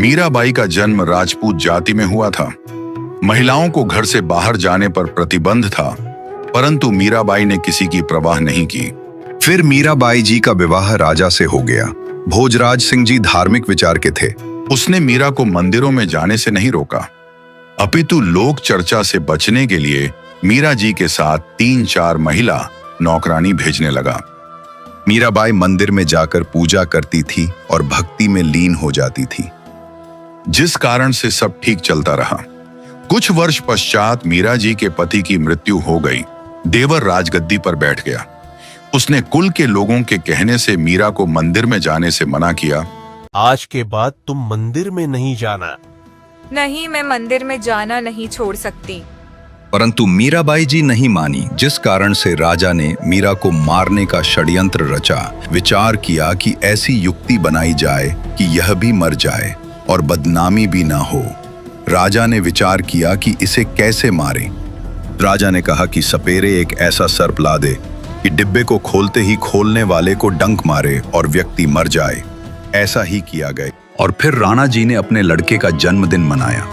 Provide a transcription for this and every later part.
मीराबाई का जन्म राजपूत जाति में हुआ था। महिलाओं को घर से बाहर जाने पर प्रतिबंध था, परंतु मीराबाई ने किसी की परवाह नहीं की। फिर मीराबाई जी का विवाह राजा से हो गया। भोजराज सिंह जी धार्मिक विचार के थे। उसने मीरा को मंदिरों में जाने से नहीं रोका, अपितु लोक चर्चा से बचने के लिए मीरा जी के साथ 3-4 महिला नौकरानी भेजने लगा। मीराबाई मंदिर में जाकर पूजा करती थी और भक्ति में लीन हो जाती थी, जिस कारण से सब ठीक चलता रहा। कुछ वर्ष पश्चात मीरा जी के पति की मृत्यु हो गई। देवर राजगद्दी पर बैठ गया। उसने कुल के लोगों के कहने से मीरा को मंदिर में जाने से मना किया। आज के बाद तुम मंदिर में नहीं जाना। नहीं, मैं मंदिर में जाना नहीं छोड़ सकती। परंतु मीराबाई जी नहीं मानी, जिस कारण से राजा ने मीरा को मारने का षड्यंत्र रचा। विचार किया कि ऐसी युक्ति बनाई जाए कि यह भी मर जाए और बदनामी भी ना हो। राजा ने विचार किया कि इसे कैसे मारे। राजा ने कहा कि सपेरे एक ऐसा सर्प ला दे कि डिब्बे को खोलते ही खोलने वाले को डंक मारे और व्यक्ति मर जाए। ऐसा ही किया गया और फिर राणा जी ने अपने लड़के का जन्मदिन मनाया।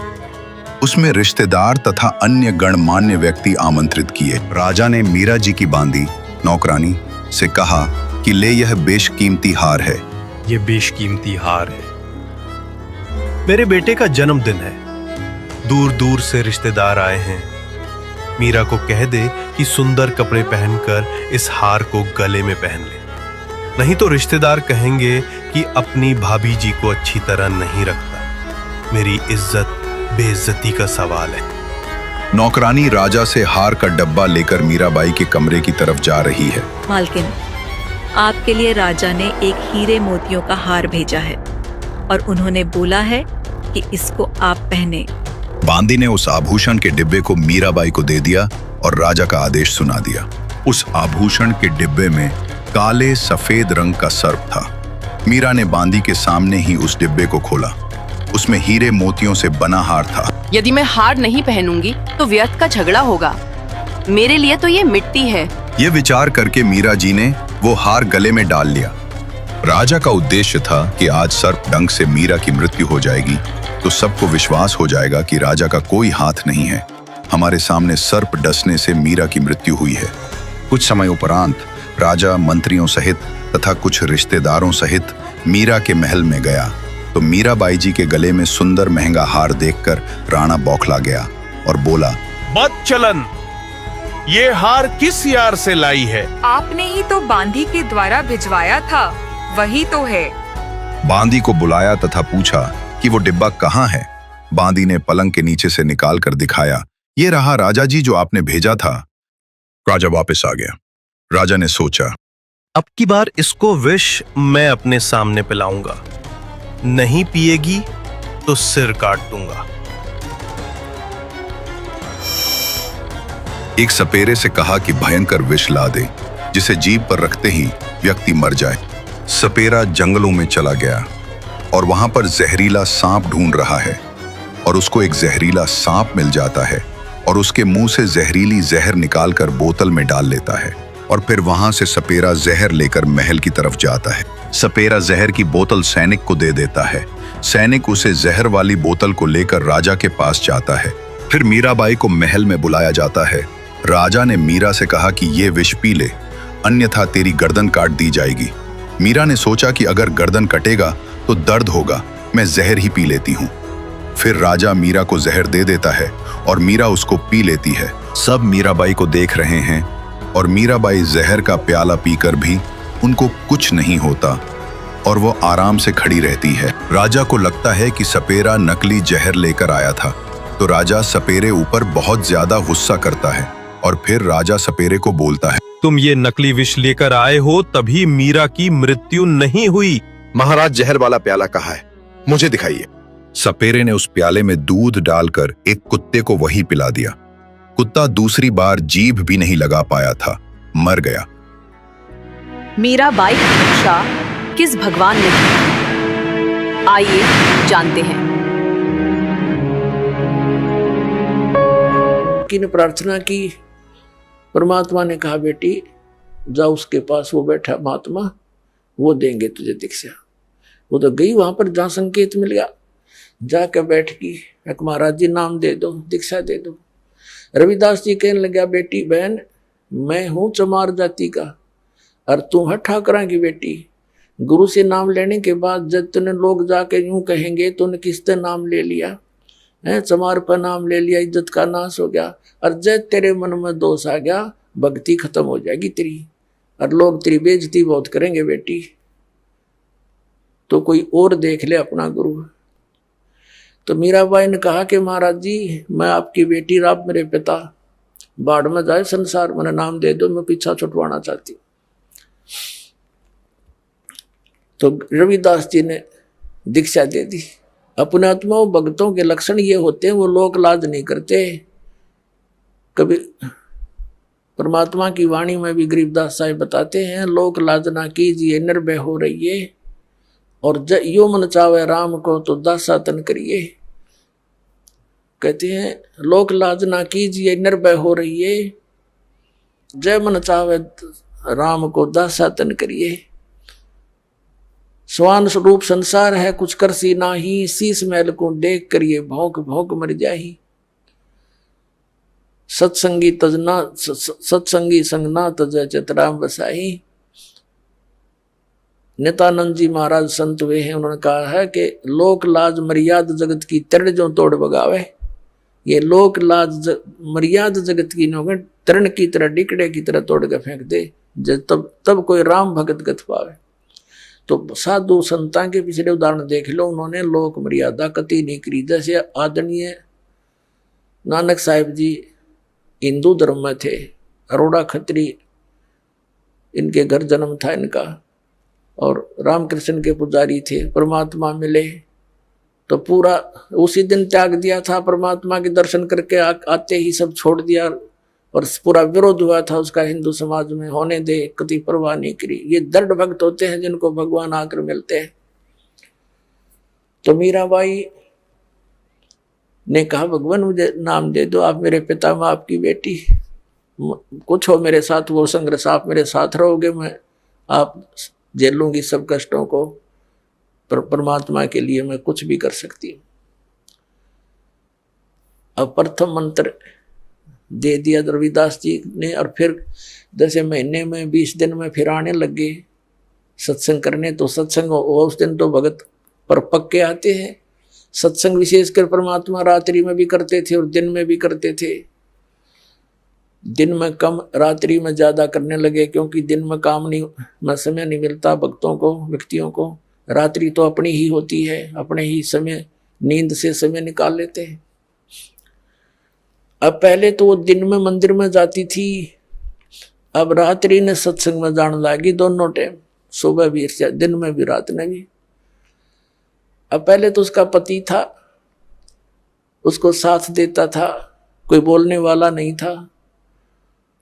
उसमें रिश्तेदार तथा अन्य गणमान्य व्यक्ति आमंत्रित किए। राजा ने मीरा जी की बांदी नौकरानी से कहा कि ले, यह बेशकीमती हार है। ये बेशकीमती हार है। मेरे बेटे का जन्मदिन है। दूर दूर से रिश्तेदार आए हैं। मीरा को कह दे कि सुंदर कपड़े पहनकर इस हार को गले में पहन ले, नहीं तो रिश्तेदार कहेंगे कि अपनी भाभी जी को अच्छी तरह नहीं रखता। मेरी इज्जत बेइज्जती का सवाल है। नौकरानी राजा से हार का डब्बा लेकर मीराबाई के कमरे की तरफ जा रही है। मालकिन, आपके लिए राजा ने एक हीरे मोतियों का हार भेजा है और उन्होंने बोला है कि इसको आप पहने। बांदी ने उस आभूषण के डिब्बे को मीराबाई को दे दिया और राजा का आदेश सुना दिया। उस आभूषण के डिब्बे में काले सफेद रंग का सर्प था। मीरा ने बांदी के सामने ही उस डिब्बे को खोला। उसमें हीरे मोतियों से बना हार था। यदि मैं हार नहीं पहनूंगी तो व्यर्थ का झगड़ा होगा। मेरे लिए तो ये मिट्टी है। ये विचार करके मीरा जी ने वो हार गले में डाल लिया। राजा का उद्देश्य था कि आज सर्प डंक से मीरा की मृत्यु हो जाएगी तो सबको विश्वास हो जाएगा कि राजा का कोई हाथ नहीं है। हमारे सामने सर्प डसने से मीरा की मृत्यु हुई है। कुछ समय उपरांत राजा मंत्रियों सहित तथा कुछ रिश्तेदारों सहित मीरा के महल में गया तो मीराबाई जी के गले में सुंदर महंगा हार देखकर राणा बौखला गया और बोला, बदचलन, ये हार किस यार से लाई है? आपने ही तो बांदी के द्वारा भिजवाया था, वही तो है। बांदी को बुलाया तथा पूछा कि वो डिब्बा कहाँ है। बांदी ने पलंग के नीचे से निकाल कर दिखाया, ये रहा राजा जी जो आपने भेजा था। राजा वापस आ गया। राजा ने सोचा, अब की बार इसको विष मैं अपने सामने पिलाऊंगा। नहीं पिएगी तो सिर काट दूंगा। एक सपेरे से कहा कि भयंकर विष ला दे जिसे जीभ पर रखते ही व्यक्ति मर जाए। सपेरा जंगलों में चला गया और वहां पर जहरीला सांप ढूंढ रहा है और उसको एक जहरीला सांप मिल जाता है और उसके मुंह से जहरीली जहर निकालकर बोतल में डाल लेता है और फिर वहां से सपेरा जहर लेकर महल की तरफ जाता है। सपेरा जहर की बोतल सैनिक को दे देता है। सैनिक उसे जहर वाली बोतल को लेकर राजा के पास जाता है। फिर मीराबाई को महल में बुलाया जाता है। राजा ने मीरा से कहा कि ये विष पी ले, अन्यथा तेरी गर्दन काट दी जाएगी। मीरा ने सोचा कि अगर गर्दन कटेगा तो दर्द होगा, मैं जहर ही पी लेती हूँ। फिर राजा मीरा को जहर दे देता है और मीरा उसको पी लेती है। सब मीराबाई को देख रहे हैं और मीराबाई जहर का प्याला पीकर भी उनको कुछ नहीं होता और वो आराम से खड़ी रहती है। राजा को लगता है कि सपेरा नकली जहर लेकर आया था तो राजा सपेरे ऊपर बहुत ज्यादा गुस्सा करता है और फिर राजा सपेरे को बोलता है, तुम ये नकली विष लेकर आए हो तभी मीरा की मृत्यु नहीं हुई। महाराज, जहर वाला प्याला कहाँ है, मुझे दिखाइए। सपेरे ने उस प्याले में दूध डालकर एक कुत्ते को वही पिला दिया। कुत्ता दूसरी बार जीभ भी नहीं लगा पाया था, मर गया। मीराबाई की इच्छा किस भगवान ने की? आइए जानते हैं। ने प्रार्थना की। परमात्मा ने कहा, बेटी जा उसके पास, वो बैठा महात्मा, वो देंगे तुझे दीक्षा। वो तो गई वहां पर, जहां संकेत मिल गया। जाके बैठ की, एक महाराज जी नाम दे दो, दीक्षा दे दो। रविदास जी कहने लगा, बेटी बहन मैं हूं चमार जाति का और तू है ठाकरा की बेटी। गुरु से नाम लेने के बाद जब तूने लोग जाके यूं कहेंगे तूने किससे नाम ले लिया है, चमार पर नाम ले लिया, इज्जत का नाश हो गया। और जब तेरे मन में दोष आ गया भक्ति खत्म हो जाएगी तेरी, और लोग तेरी बेइज्जती बहुत करेंगे बेटी, तो कोई और देख ले अपना गुरु। तो मीराबाई ने कहा कि महाराज जी मैं आपकी बेटी, आप मेरे पिता, बाढ़ में जाए संसार, मैंने नाम दे दो, मैं पीछा छुटवाना चाहती। तो रविदास जी ने दीक्षा दे दी। अपने आत्माओं भक्तों के लक्षण ये होते हैं, वो लोक लाज नहीं करते। कभी परमात्मा की वाणी में भी गरीबदास साहिब बताते हैं, लोक लाज ना कीजिए निर्भय हो रहिए, और यो मन चावे राम को तो दासा तन करिए। कहते हैं लोक लाज ना कीजिए निर्भय हो रहिए, जय मन चावे राम को दासा तन करिए। स्वान स्वरूप संसार है कुछ कर सी नाही, शीस महल को देख करिए भौंक भौंक मर जाही। सत्संगी तजना सत्संगी संगना तज चितराम बसाही। नित्यानंद जी महाराज संत हुए हैं, उन्होंने कहा है कि लोक लाज मर्याद जगत की तरण जो तोड़ बगावे। ये लोक लाज मर्याद जगत की नौगे तरण की तरह डिकड़े की तरह तोड़ के फेंक दे, तब कोई राम भगत गत पावे। तो साधु संतां के पिछले उदाहरण देख लो, उन्होंने लोक मर्यादा कति नहीं करी। जैसे आदरणीय नानक साहिब जी हिंदू धर्म में थे, अरोड़ा खत्री इनके घर जन्म था इनका, और रामकृष्ण के पुजारी थे। परमात्मा मिले तो पूरा उसी दिन त्याग दिया था, परमात्मा के दर्शन करके आते ही सब छोड़ दिया, और पूरा विरोध हुआ था उसका हिंदू समाज में, होने दे, कति परवाह नहीं करी। ये दृढ़ भक्त होते हैं जिनको भगवान आकर मिलते हैं। तो मीराबाई ने कहा भगवान मुझे नाम दे दो, आप मेरे पिता, मैं आपकी बेटी, कुछ हो मेरे साथ वो संघर्ष, आप मेरे साथ रहोगे, मैं आप झेल लूंगी सब कष्टों को, परमात्मा के लिए मैं कुछ भी कर सकती हूँ। अब प्रथम मंत्र दे दिया रविदास जी ने, और फिर जैसे महीने में 20 दिन में फिर आने लगे सत्संग करने। तो सत्संग उस दिन तो भगत पर पक्के आते हैं। सत्संग विशेषकर परमात्मा रात्रि में भी करते थे और दिन में भी करते थे। दिन में कम, रात्रि में ज्यादा करने लगे, क्योंकि दिन में काम नहीं में समय नहीं मिलता भक्तों को, व्यक्तियों को। रात्रि तो अपनी ही होती है, अपने ही समय नींद से समय निकाल लेते हैं। अब पहले तो वो दिन में मंदिर में जाती थी, अब रात्रि ने सत्संग में जाने लगी, दोनों टाइम, सुबह भी, दिन में भी, रात में भी। अब पहले तो उसका पति था, उसको साथ देता था, कोई बोलने वाला नहीं था।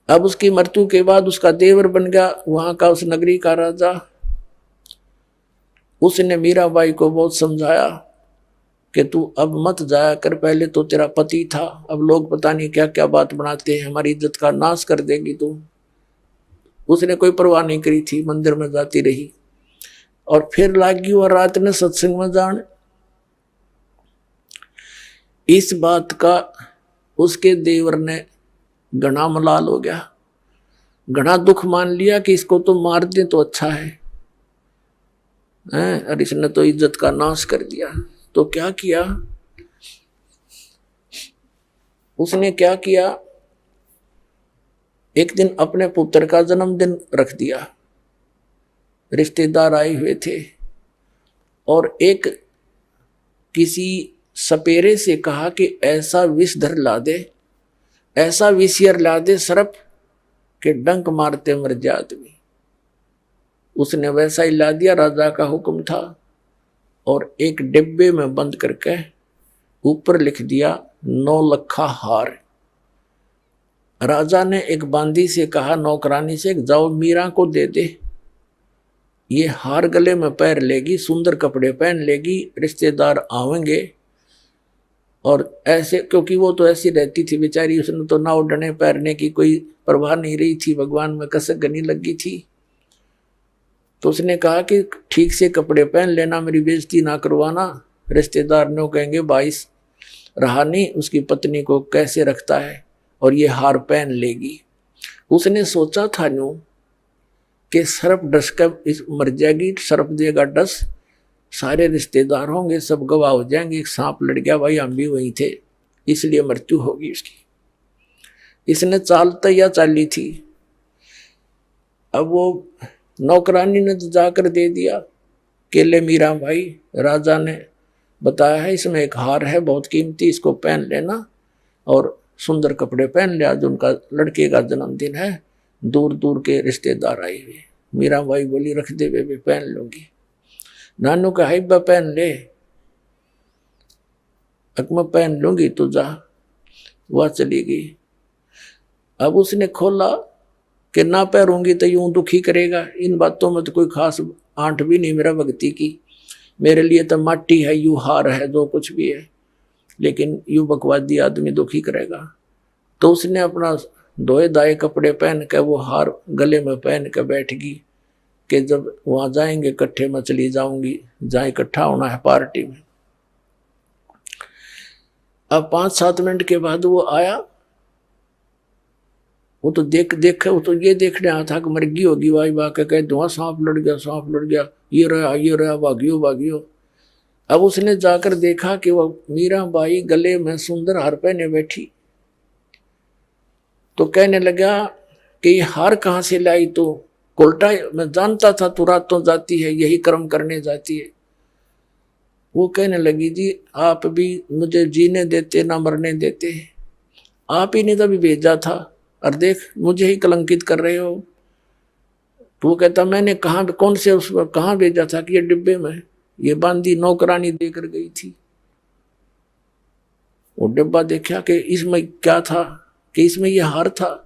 अब उसकी मृत्यु के बाद उसका देवर बन गया वहां का, उस नगरी का राजा। उसने मीराबाई को बहुत समझाया कि तू अब मत जाया कर, पहले तो तेरा पति था, अब लोग पता नहीं क्या क्या बात बनाते हैं, हमारी इज्जत का नाश कर देगी तू। उसने कोई परवाह नहीं करी थी, मंदिर में जाती रही। और फिर लागी और रात ने सत्संग में जान। इस बात का उसके देवर ने घना मलाल हो गया, घना दुख मान लिया कि इसको तो मार दे तो अच्छा है, और इसने तो इज्जत का नाश कर दिया। तो क्या किया उसने, क्या किया, एक दिन अपने पुत्र का जन्मदिन रख दिया, रिश्तेदार आए हुए थे, और एक किसी सपेरे से कहा कि ऐसा विषधर ला दे, ऐसा विषयर ला दे सर्प के डंक मारते मर जाए आदमी। उसने वैसा ही ला दिया, राजा का हुक्म था, और एक डिब्बे में बंद करके ऊपर लिख दिया 9 लखा हार। राजा ने एक बांदी से कहा, नौकरानी से, जाओ मीरा को दे दे, ये हार गले में पैर लेगी, सुंदर कपड़े पहन लेगी, रिश्तेदार आवेंगे। और ऐसे, क्योंकि वो तो ऐसी रहती थी बेचारी, उसने तो ना उड़ने पैरने की कोई परवाह नहीं रही थी, भगवान में कसक गनी लगी थी। तो उसने कहा कि ठीक से कपड़े पहन लेना, मेरी बेइज्जती ना करवाना, रिश्तेदार ने कहेंगे भाई रहा नहीं, उसकी पत्नी को कैसे रखता है और ये हार पहन लेगी। उसने सोचा था न्यू कि सर्प डस कर इस मर जाएगी, सर्प देगा डस, सारे रिश्तेदार होंगे, सब गवाह हो जाएंगे, सांप लड़ गया भाई हम भी वहीं थे, इसलिए मृत्यु होगी उसकी। इसने चाल तैया चाली थी। अब वो नौकरानी ने तो जाकर दे दिया केले, मीरा भाई राजा ने बताया है इसमें एक हार है बहुत कीमती, इसको पहन लेना और सुंदर कपड़े पहन ले, आज उनका लड़के का जन्मदिन है, दूर दूर के रिश्तेदार आए हुए। मीरा भाई बोली रख दे बेबे, पहन लूंगी। नानू का हाइबा पहन ले, अकमा पहन लूंगी, तो जा। वह चली गई। अब उसने खोला कि ना पहनूंगी तो यूं दुखी करेगा, इन बातों में तो कोई खास आंट भी नहीं मेरा भक्ति की, मेरे लिए तो माटी है, यू हार है, जो कुछ भी है, लेकिन यू बकवादी आदमी दुखी करेगा। तो उसने अपना धोए दाए कपड़े पहन के वो हार गले में पहन के बैठ गई कि जब वहां जाएंगे इकट्ठे में चली जाऊंगी, जहाँ इकट्ठा होना है पार्टी में। अब 5-7 मिनट के बाद वो आया। वो तो वो तो ये देखने आया था कि मर्गी होगी, वाई वाह के कह दो सांप लड़ गया, सांप लड़ गया, ये रहा भागियो भागियो। अब उसने जाकर देखा कि वो मीरा बाई गले में सुंदर हार पहने बैठी। तो कहने लगा कि ये हार कहाँ से लाई, तो उल्टा मैं जानता था तू रातों जाती है, यही कर्म करने जाती है। वो कहने लगी जी आप भी मुझे जीने देते ना मरने देते, आप ही ने तभी भेजा था और देख मुझे ही कलंकित कर रहे हो। तो वो कहता मैंने कहाँ, कौन से उस पर कहाँ भेजा था कि ये डिब्बे में, ये बांदी नौकरानी देकर गई थी। वो डिब्बा देखा कि इसमें क्या था, कि इसमें ये हार था।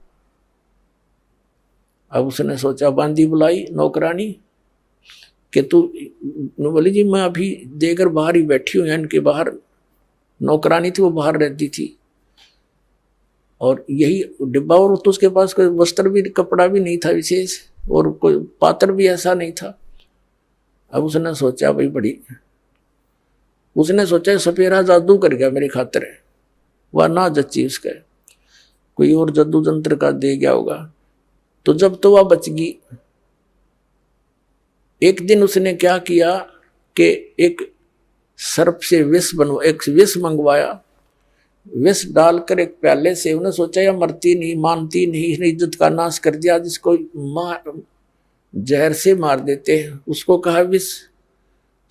अब उसने सोचा, बांदी बुलाई नौकरानी कि तू, बोली जी मैं अभी देकर बाहर ही बैठी हूँ, इनके बाहर नौकरानी थी, वो बाहर रहती थी और यही डिब्बा, और तो उसके पास कोई वस्त्र भी कपड़ा भी नहीं था विशेष, और कोई पात्र भी ऐसा नहीं था। अब उसने सोचा भाई बड़ी, उसने सोचा सपेरा जादू कर गया मेरी खातिर, वह ना जच्ची उसका, कोई और जादू जंत्र का दे गया होगा। तो जब तो वह बच गई। एक दिन उसने क्या किया कि एक सर्प से एक विष मंगवाया, विष डालकर एक प्याले से, उन्हें सोचा यह मरती नहीं, मानती नहीं, इसने इज्जत का नाश कर दिया, जिसको जहर से मार देते हैं। उसको कहा विष,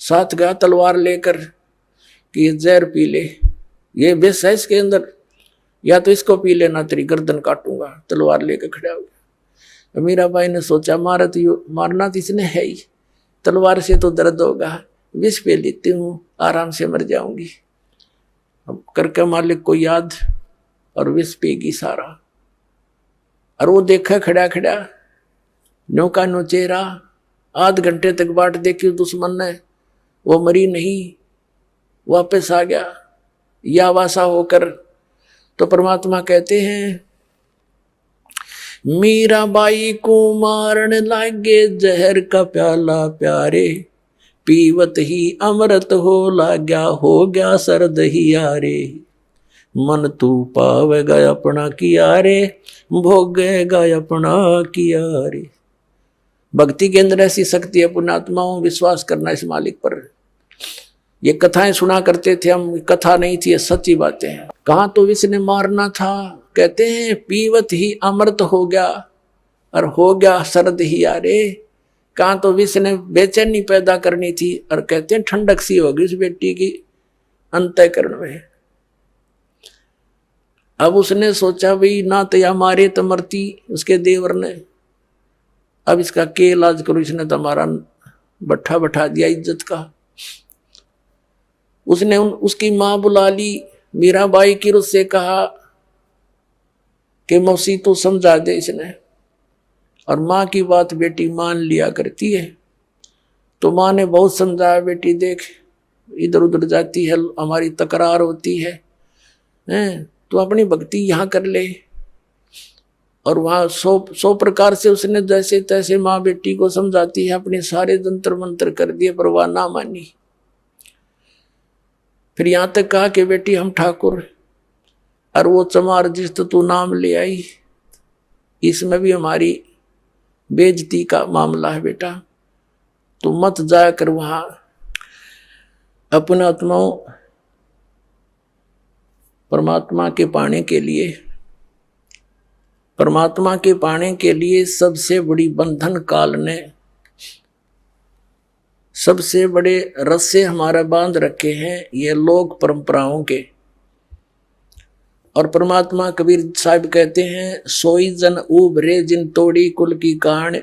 साथ गया तलवार लेकर कि ये जहर पी ले, ये विष है इसके अंदर, या तो इसको पी लेना तेरी गर्दन काटूंगा। तलवार लेकर खड़ा हो गया। मीरा बाई ने सोचा मारना तो इसने है ही, तलवार से तो दर्द होगा, विष पे लेती हूँ, आराम से मर जाऊंगी। अब करके मालिक को याद और विष पेगी सारा। और वो देखा खड़ा खड़ा नौका नो चेहरा, आध घंटे तक बाट देखी दुश्मन ने, वो मरी नहीं, वापस आ गया या वासा होकर। तो परमात्मा कहते हैं मीरा बाई को मारन लागे जहर का प्याला प्यारे, पीवत ही अमृत हो लाग्या, हो गया सर्द ही यारे, मन तू पावेगा अपना किया रे, भोगेगा अपना किया रे। भक्ति के अंदर ऐसी शक्ति है पुण्यात्माओं, विश्वास करना इस मालिक पर। ये कथाएं सुना करते थे हम, कथा नहीं थी, ये सच्ची बातें हैं। कहाँ तो विष ने मारना था, कहते हैं पीवत ही अमृत हो गया और हो गया सर्द ही यारे। कहाँ तो विष ने बेचैनी पैदा करनी थी और कहते हैं ठंडक सी होगी उस बेटी की अंतःकरण में। अब उसने सोचा भाई ना तो या मारे तो मरती उसके देवर ने, अब इसका के इलाज करो, इसने तो हमारा बट्ठा बैठा दिया इज्जत का। उसने उसकी माँ बुला ली, मीराबाई की उससे कहा कि मौसी तो समझा दे इसने, और माँ की बात बेटी मान लिया करती है। तो माँ ने बहुत समझाया, बेटी देख इधर उधर जाती है, हमारी तकरार होती है, तो अपनी भक्ति यहाँ कर ले। और वहाँ 100 प्रकार से उसने जैसे तैसे माँ बेटी को समझाती है, अपने सारे जंतर मंत्र कर दिए पर वह ना मानी। फिर यहाँ तक कहा कि बेटी हम ठाकुर, और वो चमार जिस तो तू नाम ले आई, इसमें भी हमारी बेइज्जती का मामला है बेटा, तू मत जाया कर वहां। अपने आत्माओं परमात्मा के पाने के लिए, परमात्मा के पाने के लिए सबसे बड़ी बंधन काल ने, सबसे बड़े रस्से हमारा बांध रखे हैं ये लोक परंपराओं के। और परमात्मा कबीर साहब कहते हैं, सोई जन उभरे जिन तोड़ी कुल की कान।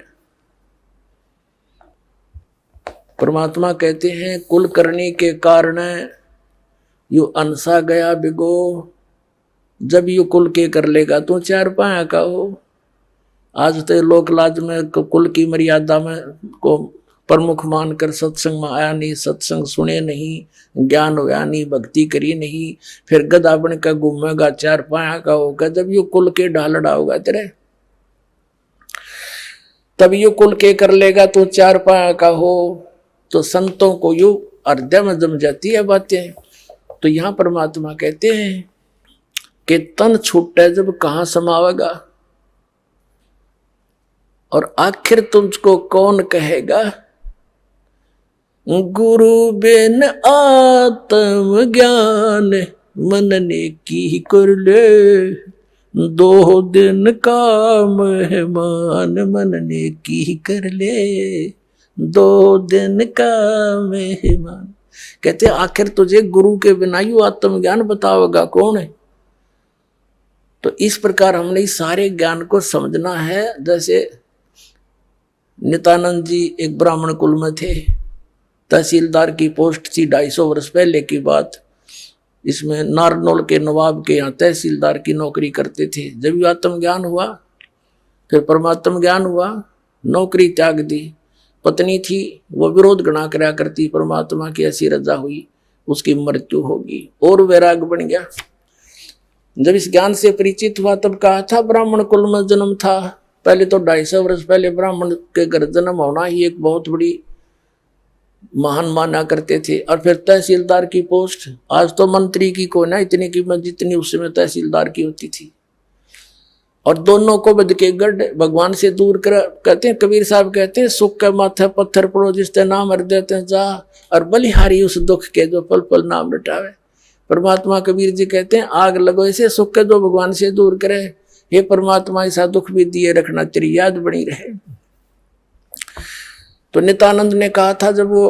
परमात्मा कहते हैं कुल करने के कारण यू अनसा गया बिगो, जब यू कुल के कर लेगा तो चार पाया का हो। आज तो लोक लाज में कुल की मर्यादा में को प्रमुख मानकर सत्संग में आया नहीं, सत्संग सुने नहीं, ज्ञान होया नहीं, भक्ति करी नहीं, फिर गधा बन का घूमेगा, चार पाया का होगा। जब यू कुल के ढालड़ा होगा तेरे, तब यू कुल के कर लेगा तो चार पाया का हो। तो संतों को यू हृदय में जम जाती है बातें। तो यहां परमात्मा कहते हैं कि तन छूटे जब कहां समावेगा, और आखिर तुझको कौन कहेगा, गुरु बिन आत्म ज्ञान मन ने की कर ले, दो दिन का मेहमान मन ने की कर ले, दो दिन का मेहमान। कहते आखिर तुझे गुरु के बिना यू आत्मज्ञान बताओगा कौन है। तो इस प्रकार हमने इस सारे ज्ञान को समझना है। जैसे नित्यानंद जी एक ब्राह्मण कुल में थे, तहसीलदार की पोस्ट थी 250 वर्ष पहले की बात। इसमें नारनौल के नवाब के यहाँ तहसीलदार की नौकरी करते थे। जब ये आत्मज्ञान हुआ, फिर परमात्म ज्ञान हुआ, नौकरी त्याग दी। पत्नी थी वो विरोध गणा करा करती, परमात्मा की ऐसी रजा हुई उसकी मृत्यु होगी, और वैराग बन गया। जब इस ज्ञान से परिचित हुआ तब कहा था ब्राह्मण कुल में जन्म था। पहले तो 250 वर्ष पहले ब्राह्मण के घर जन्म होना ही एक बहुत बड़ी महान माना करते थे। और फिर तहसीलदार की पोस्ट, आज तो मंत्री की को ना इतनी कीमत जितनी उस समय तहसीलदार की होती थी। और दोनों को बद के गढ़ भगवान से दूर कर, कहते हैं कबीर साहब कहते हैं, सुख के माथे पत्थर पड़ो जिसते नाम हर देते जा, और बलिहारी उस दुख के जो पल पल नाम लटावे। परमात्मा कबीर जी कहते हैं आग लगो ऐसे सुख के जो भगवान से दूर करे, हे परमात्मा ऐसा दुख भी दिए रखना, तेरी याद बनी रहे। तो नित्यानंद ने कहा था जब वो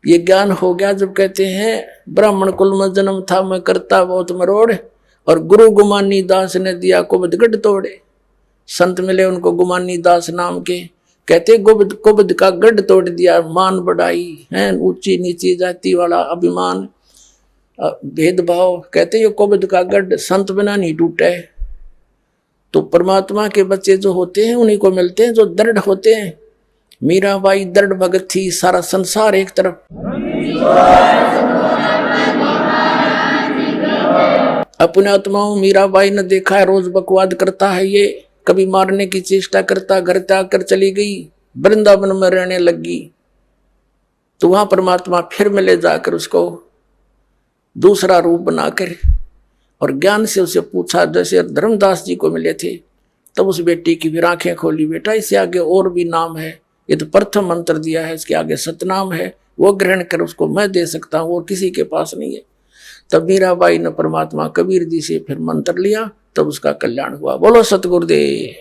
ये ज्ञान हो गया, जब कहते हैं ब्राह्मण कुल में जन्म था मैं करता बहुत मरोड़, और गुरु गुमानी दास ने दिया कुबद गढ़ तोड़े। संत मिले उनको गुमानी दास नाम के, कहते कुबद का गढ़ तोड़ दिया। मान बढ़ाई है, ऊंची नीची जाति वाला अभिमान भेदभाव, कहते ये कुबद का गढ़ संत बिना नहीं टूटे। तो परमात्मा के बच्चे जो होते हैं उन्हीं को मिलते हैं जो दृढ़ होते हैं। मीराबाई दृढ़ भगत थी, सारा संसार एक तरफ। अपने आत्माओं मीराबाई ने देखा है रोज बकवाद करता है ये, कभी मारने की चेष्टा करता, घर त्याग कर चली गई, वृंदावन में रहने लगी। तो वहां परमात्मा फिर मिले जाकर उसको दूसरा रूप बनाकर, और ज्ञान से उसे पूछा, जैसे धर्मदास जी को मिले थे। तब उस बेटी की भी आंखें खोली, बेटा इससे आगे और भी नाम है, ये तो प्रथम मंत्र दिया है, इसके आगे सतनाम है, वो ग्रहण कर, उसको मैं दे सकता हूँ और किसी के पास नहीं है। तब मीराबाई ने परमात्मा कबीर जी से फिर मंत्र लिया, तब उसका कल्याण हुआ। बोलो सतगुरुदेव।